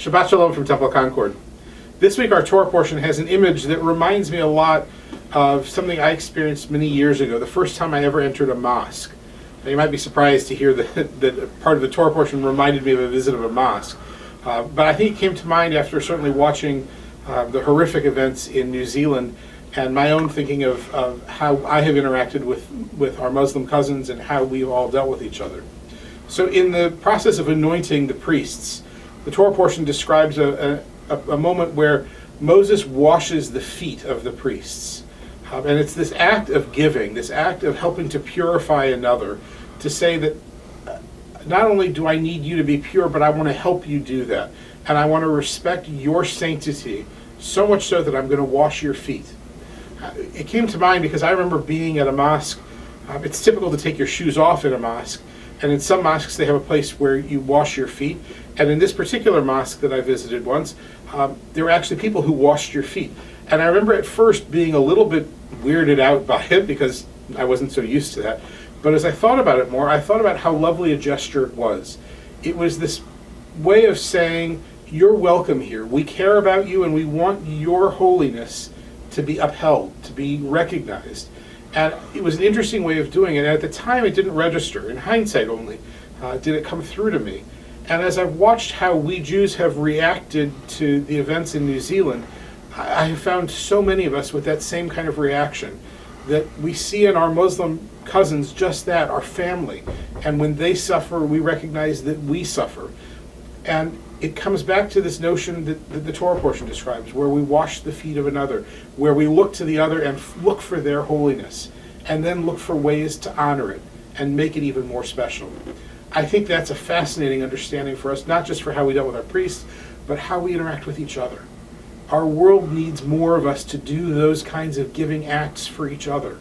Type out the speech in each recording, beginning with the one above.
Shabbat Shalom from Temple Concord. This week our Torah portion has an image that reminds me a lot of something I experienced many years ago, the first time I ever entered a mosque. Now, you might be surprised to hear that part of the Torah portion reminded me of a visit of a mosque. But I think it came to mind after certainly watching the horrific events in New Zealand and my own thinking of how I have interacted with our Muslim cousins and how we've all dealt with each other. So in the process of anointing the priests, the Torah portion describes a moment where Moses washes the feet of the priests. And it's this act of giving, this act of helping to purify another, to say that not only do I need you to be pure, but I want to help you do that. And I want to respect your sanctity, so much so that I'm going to wash your feet. It came to mind because I remember being at a mosque. It's typical to take your shoes off in a mosque. And in some mosques, they have a place where you wash your feet. And in this particular mosque that I visited once, there were actually people who washed your feet. And I remember at first being a little bit weirded out by it because I wasn't so used to that. But as I thought about it more, I thought about how lovely a gesture it was. It was this way of saying, you're welcome here. We care about you and we want your holiness to be upheld, to be recognized. And it was an interesting way of doing it. And at the time, it didn't register. In hindsight only, did it come through to me. And as I've watched how we Jews have reacted to the events in New Zealand, I have found so many of us with that same kind of reaction, that we see in our Muslim cousins just that, our family. And when they suffer, we recognize that we suffer. And it comes back to this notion that the Torah portion describes, where we wash the feet of another, where we look to the other and look for their holiness, and then look for ways to honor it and make it even more special. I think that's a fascinating understanding for us, not just for how we dealt with our priests, but how we interact with each other. Our world needs more of us to do those kinds of giving acts for each other.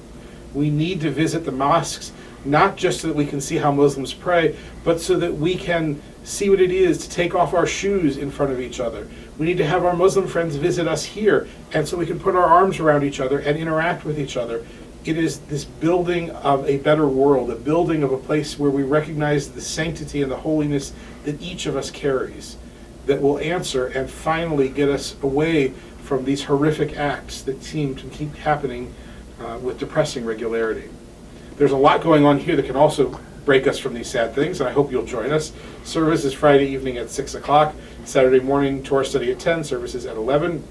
We need to visit the mosques, not just so that we can see how Muslims pray, but so that we can see what it is to take off our shoes in front of each other. We need to have our Muslim friends visit us here, and so we can put our arms around each other and interact with each other. It is this building of a better world, a building of a place where we recognize the sanctity and the holiness that each of us carries, that will answer and finally get us away from these horrific acts that seem to keep happening with depressing regularity. There's a lot going on here that can also break us from these sad things, and I hope you'll join us. Service is Friday evening at 6 o'clock, Saturday morning, Torah study at 10, services at 11.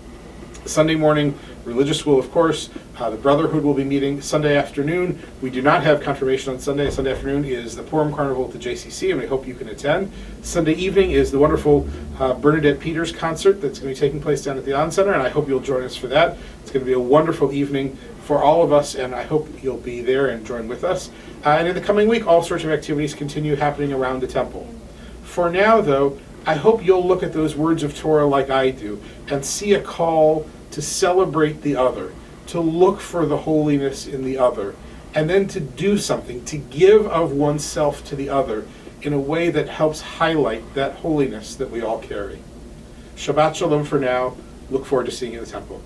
Sunday morning, religious school, of course. The Brotherhood will be meeting Sunday afternoon. We do not have confirmation on Sunday. Sunday afternoon is the Purim Carnival at the JCC, and we hope you can attend. Sunday evening is the wonderful Bernadette Peters concert that's going to be taking place down at the On Center, and I hope you'll join us for that. It's going to be a wonderful evening for all of us, and I hope you'll be there and join with us. And in the coming week, all sorts of activities continue happening around the temple. For now, though, I hope you'll look at those words of Torah like I do and see a call to celebrate the other, to look for the holiness in the other, and then to do something, to give of oneself to the other in a way that helps highlight that holiness that we all carry. Shabbat Shalom for now. Look forward to seeing you in the temple.